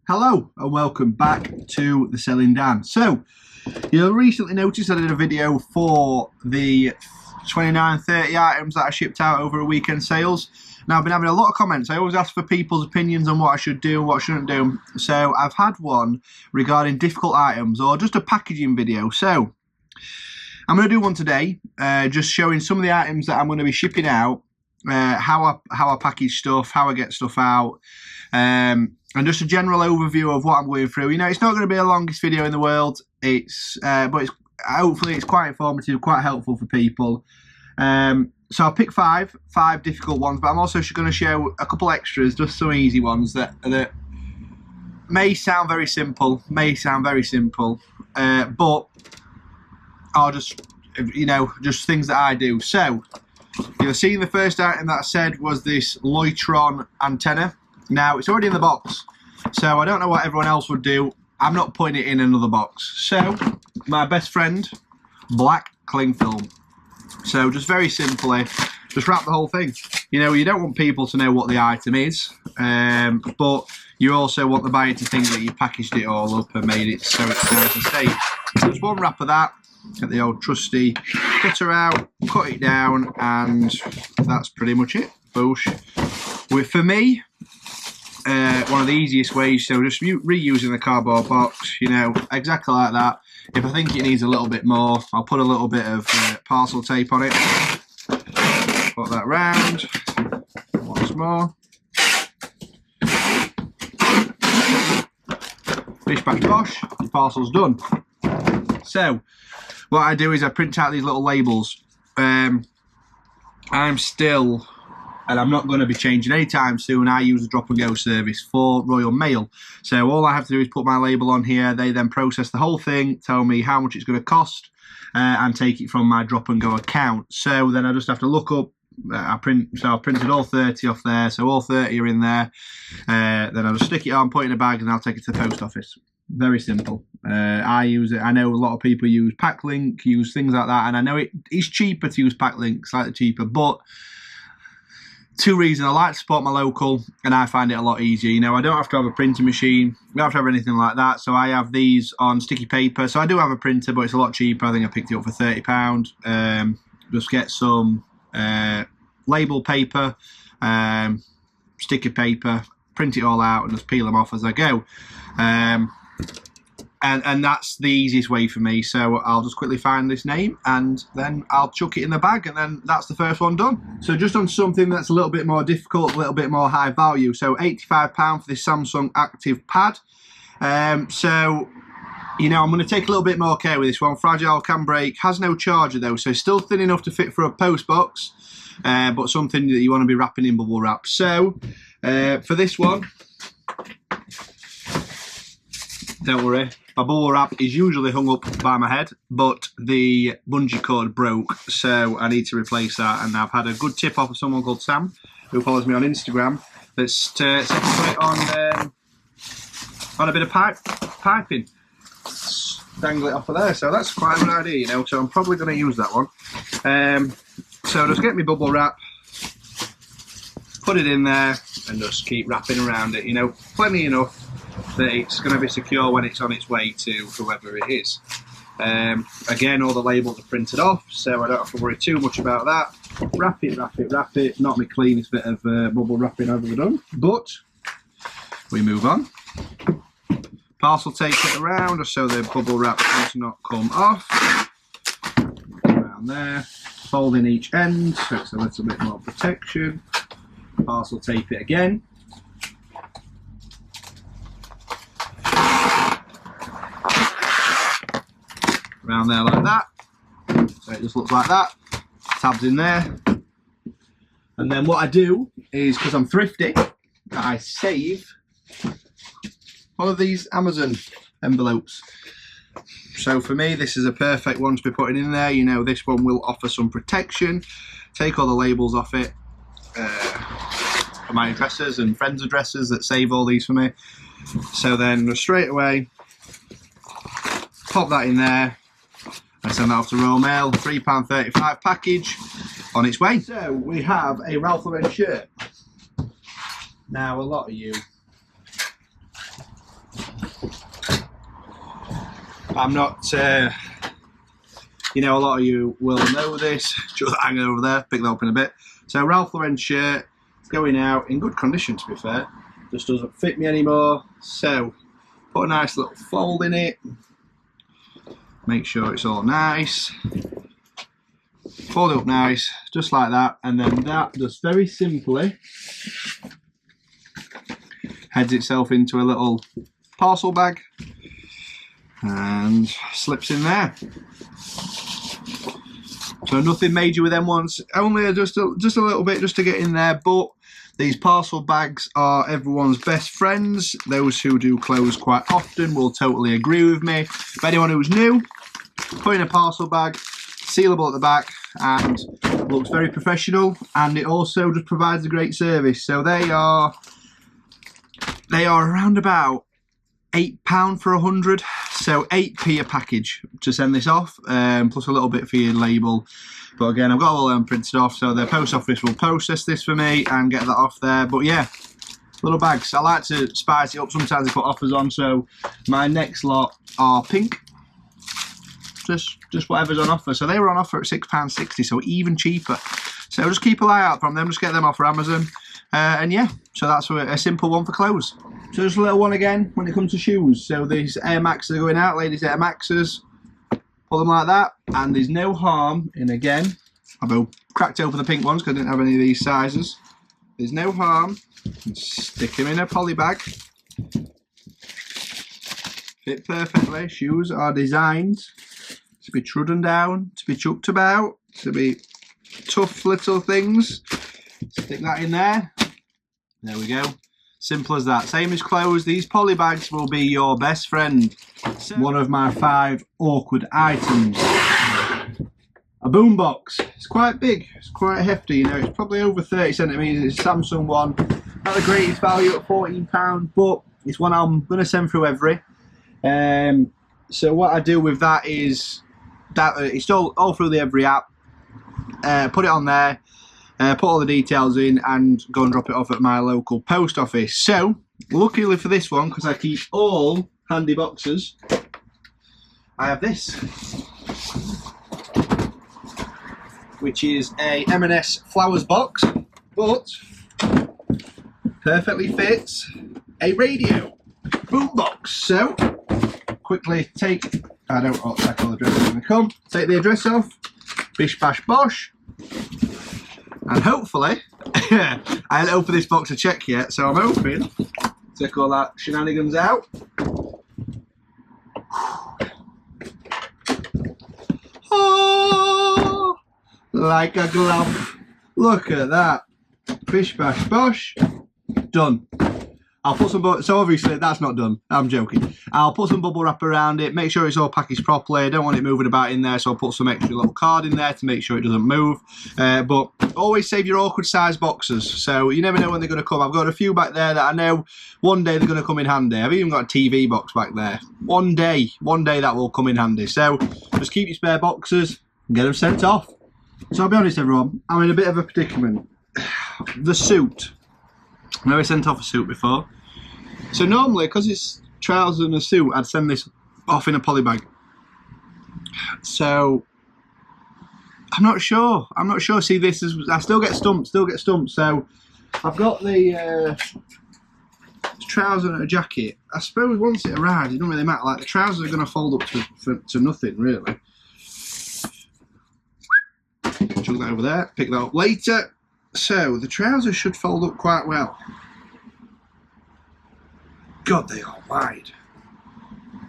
Hello and welcome back to the Selling Dan. So you'll recently notice I did a video for the 29-30 items that I shipped out over a weekend sales. Now I've been having a lot of comments. I always ask for people's opinions on what I should do and what I shouldn't do. So I've had one regarding difficult items or just a packaging video. So I'm going to do one today just showing some of the items that I'm going to be shipping out, how I package stuff, how I get stuff out, and just a general overview of what I'm going through. You know, it's not going to be the longest video in the world. But hopefully it's quite informative, quite helpful for people. So I'll pick five difficult ones, but I'm also going to show a couple extras, just some easy ones that may sound very simple, but are just, you know, just things that I do. So you'll see the first item that I said was this Loitron antenna. Now it's already in the box, so I don't know what everyone else would do. I'm not putting it in another box. So my best friend, black cling film. So just very simply, just wrap the whole thing. You know, you don't want people to know what the item is, but you also want the buyer to think that you packaged it all up and made it so it's nice and safe. So just one wrap of that. Get the old trusty cutter out, cut it down, and that's pretty much it. Boosh. For me, one of the easiest ways, so just reusing the cardboard box, you know, exactly like that. If I think it needs a little bit more, I'll put a little bit of parcel tape on it. Put that round. Once more. Bish bash bosh, your parcel's done. So what I do is I print out these little labels. I'm still, and I'm not going to be changing anytime soon, I use a drop and go service for Royal Mail. So all I have to do is put my label on here. They then process the whole thing, tell me how much it's going to cost, and take it from my drop and go account. So then I just have to look up, I've printed all 30 off there, so all 30 are in there. Then I'll just stick it on, put it in a bag, and I'll take it to the post office. Very simple. I use it. I know a lot of people use Packlink, use things like that, and I know it's cheaper to use Packlink, slightly cheaper, but two reasons. I like to support my local, and I find it a lot easier. You know, I don't have to have a printing machine. We don't have to have anything like that. So I have these on sticky paper. So I do have a printer, but it's a lot cheaper. I think I picked it up for £30. Just get some label paper, sticky paper, print it all out, and just peel them off as I go. And that's the easiest way for me. So I'll just quickly find this name and then I'll chuck it in the bag, and then that's the first one done. So just on something that's a little bit more difficult, a little bit more high value. So £85 for this Samsung Active Pad. So, you know, I'm going to take a little bit more care with this one. Fragile, can break, has no charger though, so it's still thin enough to fit for a post box, but something that you want to be wrapping in bubble wrap. So for this one, don't worry, my bubble wrap is usually hung up by my head, but the bungee cord broke, so I need to replace that. And I've had a good tip off of someone called Sam, who follows me on Instagram, that's to put it on a bit of piping, dangle it off of there. So that's quite a good idea, you know. So I'm probably going to use that one. So just get me bubble wrap, put it in there, and just keep wrapping around it. You know, plenty enough that it's going to be secure when it's on its way to whoever it is. Again, all the labels are printed off, so I don't have to worry too much about that. Wrap it. Not my cleanest bit of bubble wrapping I've ever done, but we move on. Parcel tape it around just so the bubble wrap does not come off. Around there. Fold in each end so it's a little bit more protection. Parcel tape it again. Around there like that, so it just looks like that. Tabs in there, and then what I do is, because I'm thrifty, I save all of these Amazon envelopes. So for me, this is a perfect one to be putting in there. You know, this one will offer some protection. Take all the labels off it for my addresses and friends' addresses that save all these for me. So then straight away, pop that in there. I send that off to Royal Mail, £3.35 package on its way. So we have a Ralph Lauren shirt. Now a lot of you I'm not, you know, a lot of you will know this. Just hanging over there, pick that up in a bit. So Ralph Lauren shirt, going out in good condition to be fair. Just doesn't fit me anymore. So put a nice little fold in it. Make sure it's all nice. Fold it up nice, just like that. And then that just very simply heads itself into a little parcel bag and slips in there. So nothing major with them ones, only just a little bit just to get in there, but these parcel bags are everyone's best friends. Those who do clothes quite often will totally agree with me. For anyone who's new, put in a parcel bag, sealable at the back, and looks very professional, and it also just provides a great service. So they are around about £8 for 100, so 8p a package to send this off, plus a little bit for your label. But again, I've got all them printed off, so the post office will process this for me and get that off there. But yeah, little bags. I like to spice it up. Sometimes they put offers on, so my next lot are pink. Just whatever's on offer. So they were on offer at £6.60, so even cheaper. So just keep an eye out from them. Just get them off for Amazon. And yeah, so that's a simple one for clothes. So just a little one again when it comes to shoes. So these Air Maxes are going out, ladies Air Maxes. Pull them like that, and there's no harm in, again, I've cracked open the pink ones because I didn't have any of these sizes. There's no harm in stick them in a poly bag. Fit perfectly. Shoes are designed to be trodden down, to be chucked about, to be tough little things. Stick that in there. There we go. Simple as that. Same as clothes, these poly bags will be your best friend. One of my 5 awkward items. A boom box. It's quite big, it's quite hefty, you know, it's probably over 30 centimetres. It's a Samsung one. Not the greatest value at £14, but it's one I'm going to send through every. So what I do with that is, that it's all through the every app. Put it on there. Put all the details in and go and drop it off at my local post office. So, luckily for this one, because I keep all handy boxes, I have this, which is a M&S flowers box, but perfectly fits a radio boom box. So, quickly take, I don't know what the address is going to come, take the address off, bish bash bosh. And hopefully, I haven't opened this box to check yet, so I'm hoping to take all that shenanigans out. Oh, like a glove. Look at that. Bish bash bosh. Done. I'll put some, so obviously that's not done, I'm joking. I'll put some bubble wrap around it, make sure it's all packaged properly. I don't want it moving about in there, so I'll put some extra little card in there to make sure it doesn't move. But always save your awkward size boxes, so you never know when they're going to come. I've got a few back there that I know one day they're going to come in handy. I've even got a TV box back there. One day that will come in handy. So just keep your spare boxes and get them sent off. So I'll be honest everyone, I'm in a bit of a predicament. The suit. I've never sent off a suit before. So normally, because it's trousers and a suit, I'd send this off in a poly bag. So I'm not sure. See, this is, I still get stumped. So I've got the trousers and a jacket. I suppose once it arrives, it doesn't really matter. Like the trousers are going to fold up to nothing really. Chuck that over there. Pick that up later. So the trousers should fold up quite well. God, they are wide.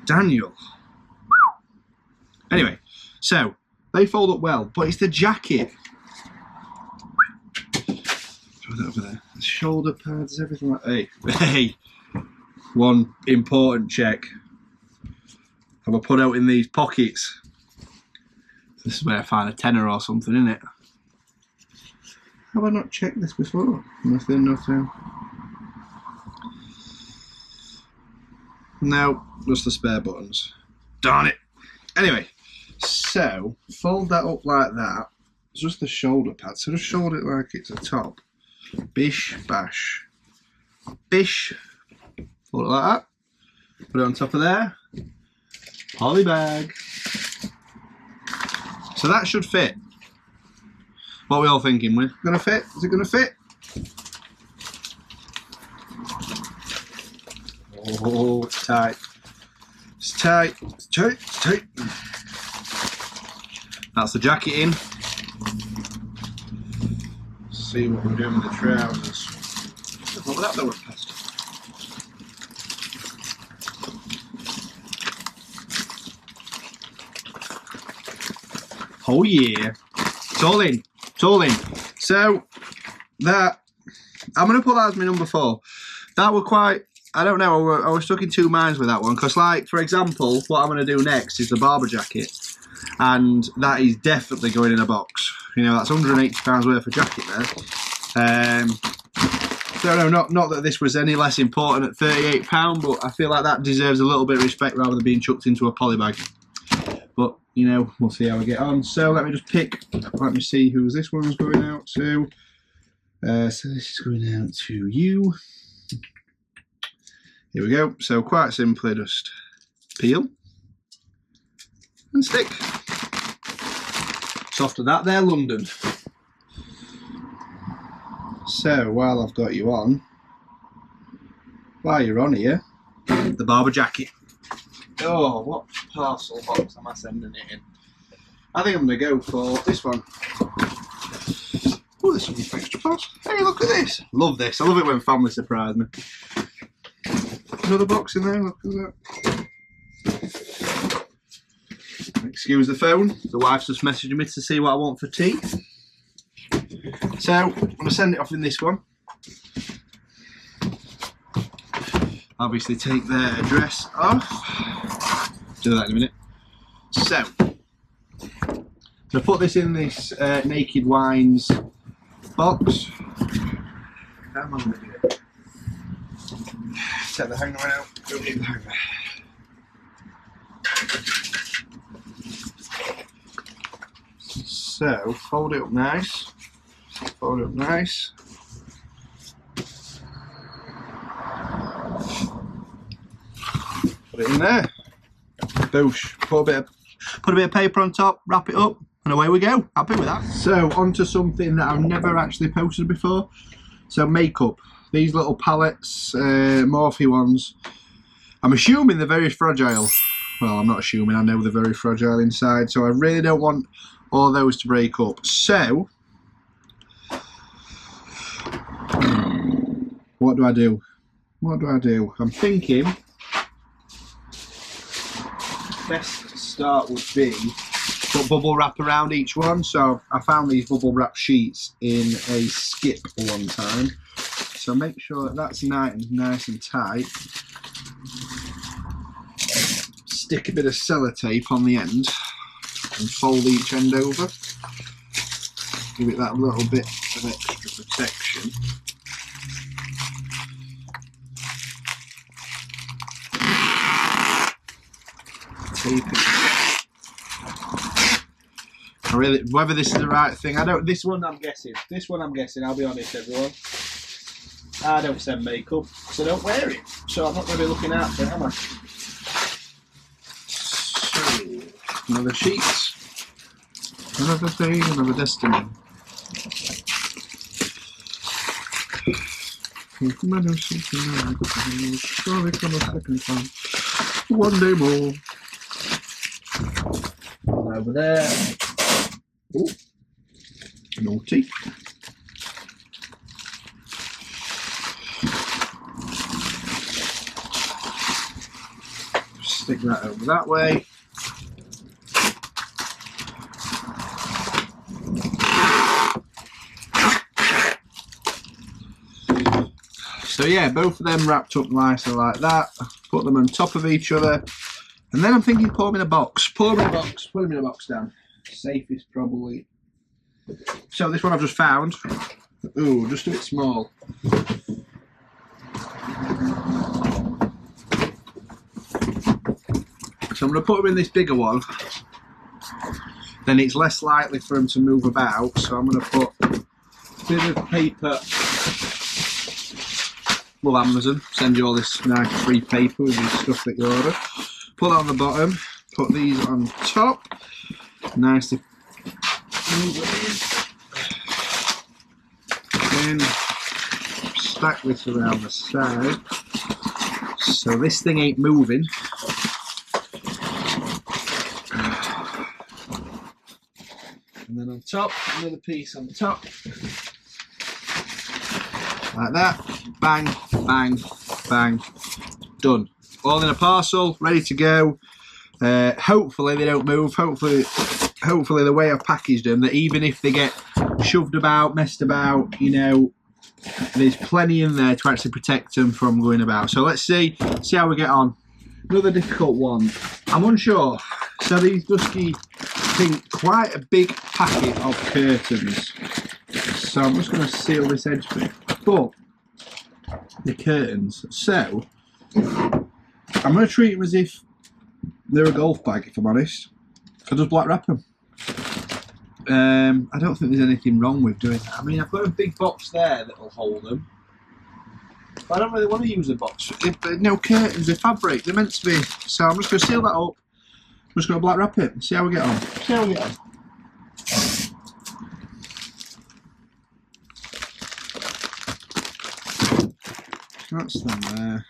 Daniel. Anyway, so they fold up well, but it's the jacket. Throw that over there. The shoulder pads, everything like that. Hey, one important check. Have I put out in these pockets? This is where I find a tenner or something, isn't it? Have I not checked this before? Nothing. No, just the spare buttons. Darn it. Anyway, so fold that up like that. It's just the shoulder pad, so just shoulder it like it's a top. Bish, bash. Bish. Fold it like that. Put it on top of there. Poly bag. So that should fit. What are we all thinking? We're gonna fit? Is it gonna fit? Oh, it's tight. It's tight. It's tight. It's tight. That's the jacket in. Let's see what we're doing with the trousers. What was that that went past? Oh yeah. It's all in. It's all in. So that I'm gonna put that as my number 4. That were quite, I don't know, I was stuck in two minds with that one, because like, for example, what I'm going to do next is the barber jacket, and that is definitely going in a box. You know, that's £180 worth of jacket there. So no, not that this was any less important at £38, but I feel like that deserves a little bit of respect rather than being chucked into a poly bag. But, you know, we'll see how we get on. So let me just pick, let me see who this one's going out to. So this is going out to you. Here we go. So quite simply, just peel and stick. So after that, there, London. So while I've got you on, while you're on here, the barber jacket. Oh, what parcel box am I sending it in? I think I'm going to go for this one. Oh, there's some extra parts. Hey, look at this. Love this. I love it when family surprise me. Another box in there, look at that. Excuse the phone, the wife's just messaging me to see what I want for tea. So, I'm going to send it off in this one. Obviously take their address off. Do that in a minute. So, to put this in this Naked Wines box. How am I going to do it? Take the hanger out. Don't need the hanger. So, fold it up nice. Fold it up nice. Put it in there. Boosh. Put a bit of paper on top, wrap it up, and away we go. Happy with that. So, onto something that I've never actually posted before. So, makeup. These little palettes, Morphe ones. I'm assuming they're very fragile. Well, I'm not assuming, I know they're very fragile inside, so I really don't want all those to break up. So, what do I do? What do I do? I'm thinking best start would be put bubble wrap around each one. So I found these bubble wrap sheets in a skip one time. So make sure that that's nice and tight. Stick a bit of sellotape on the end and fold each end over. Give it that little bit of extra protection. Tape it. Whether this is the right thing, I don't. This one I'm guessing. I'll be honest, everyone. I don't send makeup, so don't wear it. So I'm not going to be looking out for it, am I? So, another sheet. Another day, another destiny. Sorry for the second time. One day more. And over there. Oh, naughty. Stick that over that way. So yeah, both of them wrapped up nicely like that. Put them on top of each other. And then I'm thinking pour them in a box. Pour them in a box. Put them in a box down. Safest probably. So this one I've just found. Ooh, just a bit small. So I'm going to put them in this bigger one. Then it's less likely for them to move about. So I'm going to put a bit of paper. Well, Amazon send you all this nice free paper with the stuff that you order. Put that on the bottom. put these on top. Nicely. Then stack this around the side. So this thing ain't moving. And then on top, another piece on top. Like that. Bang, bang, bang. Done. All in a parcel, ready to go. Hopefully they don't move. Hopefully the way I've packaged them, that even if they get shoved about, messed about, you know, there's plenty in there to actually protect them from going about. So let's see how we get on. Another difficult one. I'm unsure. So these dusky, I think, quite a big packet of curtains. So I'm just going to seal this edge bit. But the curtains. So I'm going to treat them as if they're a golf bag, if I'm honest. I'll just black wrap them. I don't think there's anything wrong with doing that. I mean, I've got a big box there that'll hold them. But I don't really want to use a box. No curtains, they're fabric, they're meant to be. So I'm just going to seal that up. I'm just going to black wrap it and see how we get on. That's them there.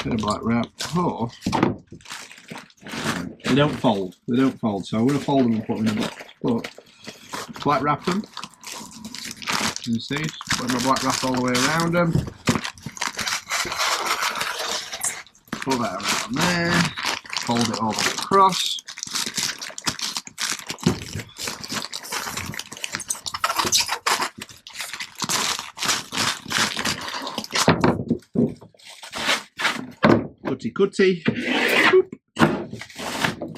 Bit of black wrap. Oh. They don't fold, so I'm going to fold them and put them in a box. But black wrap them. You can see, put my black wrap all the way around them. Put that around there. Fold it all the way across. Cutty.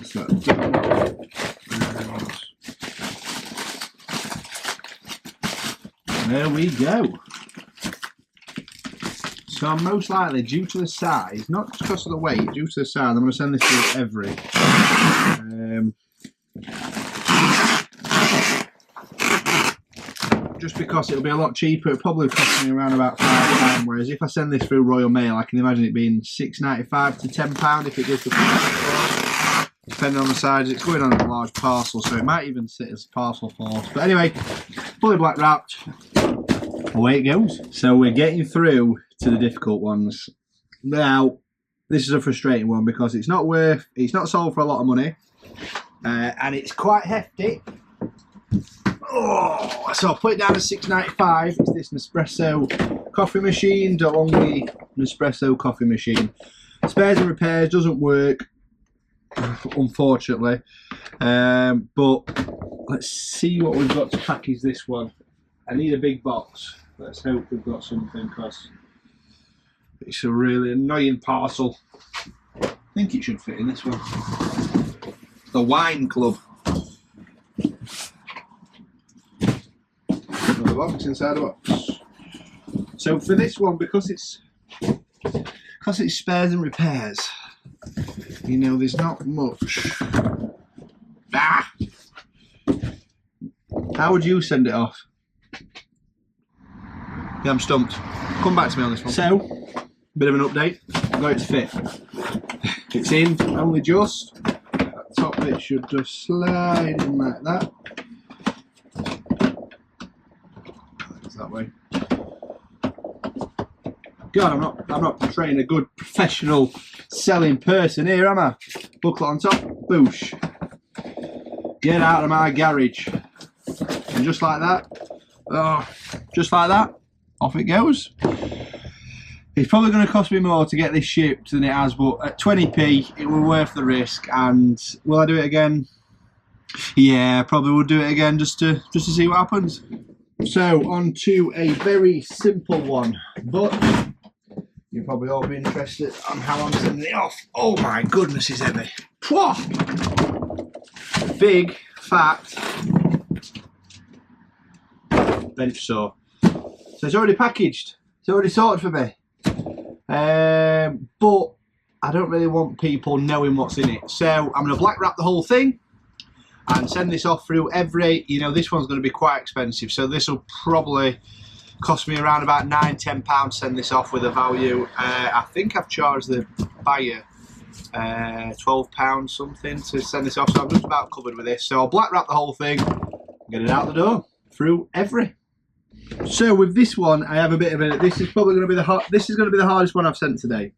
So there we go. So I'm most likely, due to the size, not just because of the weight, due to the size, I'm going to send this to every. Just because it'll be a lot cheaper. It'll probably cost me around about £5, whereas if I send this through Royal Mail, I can imagine it being £6.95 to £10 if it goes to, depending on the size. It's going on a large parcel, so it might even sit as parcel force. But anyway, fully black wrapped. Away it goes. So we're getting through to the difficult ones. Now, this is a frustrating one because it's not sold for a lot of money, and it's quite hefty. Oh, so I'll put it down to £6.95. It's this Nespresso coffee machine, DeLonghi Nespresso coffee machine. Spares and repairs, doesn't work, unfortunately. But let's see what we've got to package this one. I need a big box. Let's hope we've got something, because it's a really annoying parcel. I think it should fit in this one. The Wine Club. Another box inside the box. So for this one, because it's spares and repairs, you know, there's not much. How would you send it off? Yeah, I'm stumped. Come back to me on this one. So, bit of an update. I've got it to fit. It's in, only just. That top bit should just slide in like that. That way. God, I'm not portraying a good professional selling person here, am I? Booklet on top, boosh. Get out of my garage. And just like that, just like that, off it goes. It's probably going to cost me more to get this shipped than it has, but at 20p, it will be worth the risk. And will I do it again? Yeah, probably will do it again just to see what happens. So, on to a very simple one, but you'll probably all be interested on how I'm sending it off. Oh my goodness, it's heavy. Pwah! Big, fat bench saw. So it's already packaged. It's already sorted for me. But I don't really want people knowing what's in it. So I'm going to black wrap the whole thing and send this off through every, you know, this one's going to be quite expensive, so this will probably cost me around about £9–10 to send this off with a value. I think I've charged the buyer £12 something to send this off, so I'm just about covered with this. So I'll black wrap the whole thing, get it out the door through every. So with this one, I have a bit of a. This is probably going to be the hardest one I've sent today.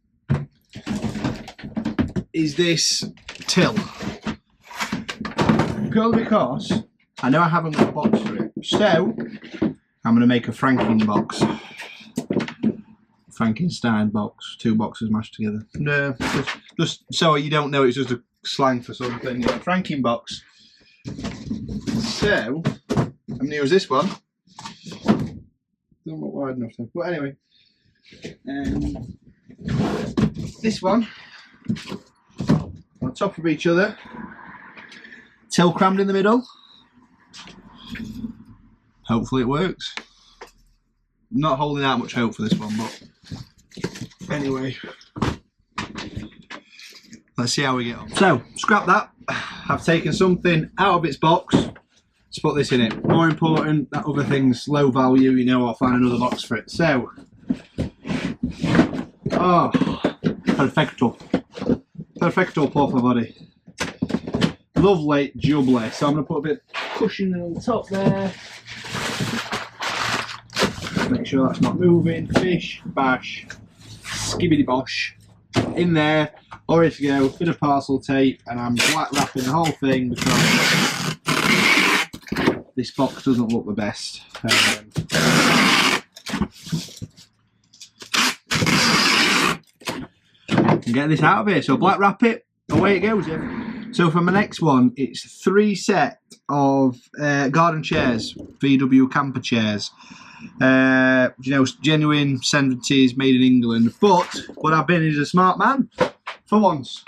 Is this till? Purely because I know I haven't got a box for it, so I'm going to make a Frankenstein box, 2 boxes mashed together. No, just so you don't know, it's just a slang for something. Yeah, Franken box. So I'm going to use this one. Don't look wide enough though. But anyway, this one on top of each other, till crammed in the middle. Hopefully it works. I'm not holding out much hope for this one, but anyway, let's see how we get on. So, scrap that. I've taken something out of its box to put this in it. More important, that other thing's low value, you know, I'll find another box for it. So, oh, perfecto. Perfecto, por favore. Lovely jubbly. So I'm going to put a bit of cushion on the top there. Make sure that's not moving. Fish, bash, skibbity bosh. In there, all ready to go. Bit of parcel tape, and I'm black wrapping the whole thing because this box doesn't look the best. And get this out of here. So black wrap it, away it goes. Yeah. So for my next one, it's 3 sets of garden chairs, VW camper chairs. You know, genuine 70s, made in England. But what I've been is a smart man for once.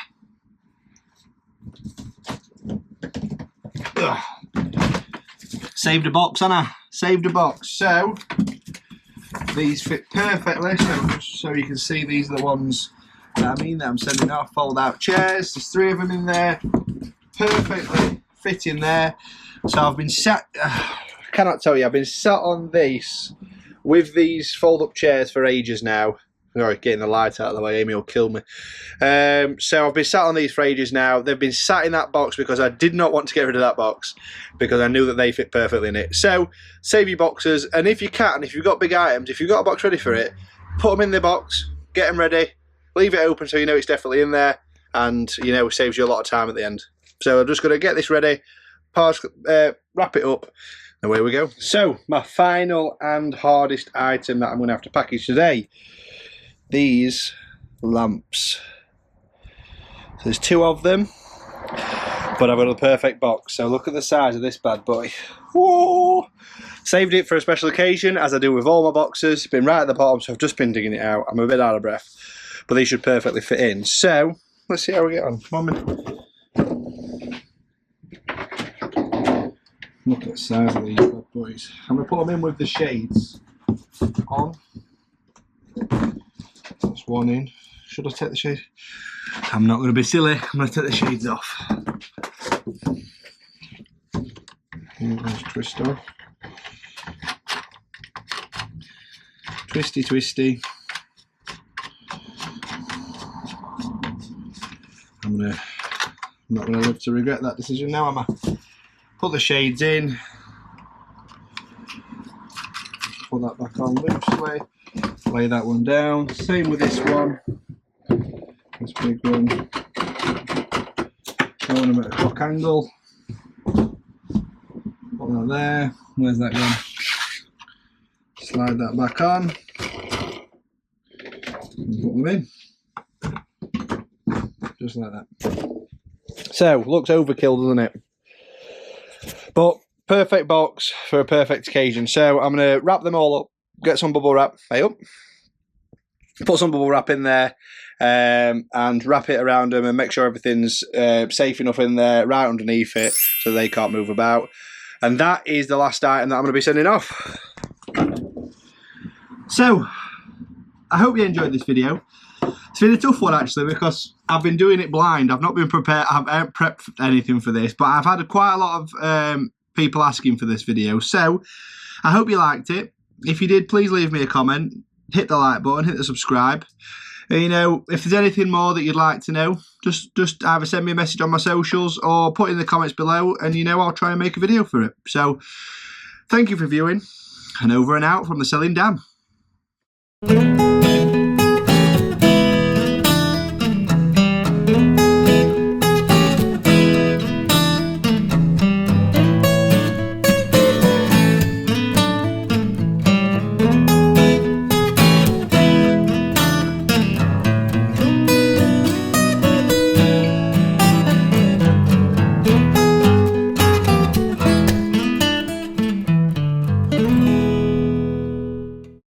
Ugh. Saved a box, Anna. Saved a box. So these fit perfectly. So you can see these are the ones that I mean that I'm sending off. Fold out chairs. There's 3 of them in there. Perfectly fit in there. So I've been sat. I cannot tell you. I've been sat on this with these fold-up chairs for ages now. Sorry, getting the light out of the way, Amy will kill me. So I've been sat on these for ages now. They've been sat in that box because I did not want to get rid of that box because I knew that they fit perfectly in it. So save your boxes, and if you can, if you've got big items, if you've got a box ready for it, put them in the box, get them ready, leave it open so you know it's definitely in there, and you know, it saves you a lot of time at the end. So I'm just going to get this ready, wrap it up, and away we go. So my final and hardest item that I'm going to have to package today. These lamps. So there's 2 of them, but I've got a perfect box. So look at the size of this bad boy. Whoa! Saved it for a special occasion, as I do with all my boxes. Been right at the bottom, so I've just been digging it out. I'm a bit out of breath, but these should perfectly fit in. So let's see how we get on. Come on, man. Look at the size of these bad boys. I'm going to put them in with the shades on. That's one in. Should I take the shade? I'm not going to be silly. I'm going to take the shades off. Let's twist off. Twisty, twisty. I'm not going to live to regret that decision now, am I? Put the shades in. Put that back on loosely. Lay that one down. Same with this one. This big one. I want them at a clock angle. Put that there. Where's that gone? Slide that back on. And put them in. Just like that. So, looks overkill, doesn't it? But perfect box for a perfect occasion. So I'm going to wrap them all up. Get some bubble wrap. Hey up. Put some bubble wrap in there and wrap it around them and make sure everything's safe enough in there, right underneath it, so they can't move about. And that is the last item that I'm going to be sending off. So, I hope you enjoyed this video. It's been a tough one actually because I've been doing it blind. I've not been prepared. I haven't prepped anything for this, but I've had quite a lot of people asking for this video. So, I hope you liked it. If you did, please leave me a comment, hit the like button, hit the subscribe. You know, if there's anything more that you'd like to know, just either send me a message on my socials or put it in the comments below, and you know, I'll try and make a video for it. So thank you for viewing, and over and out from the Selling Dan.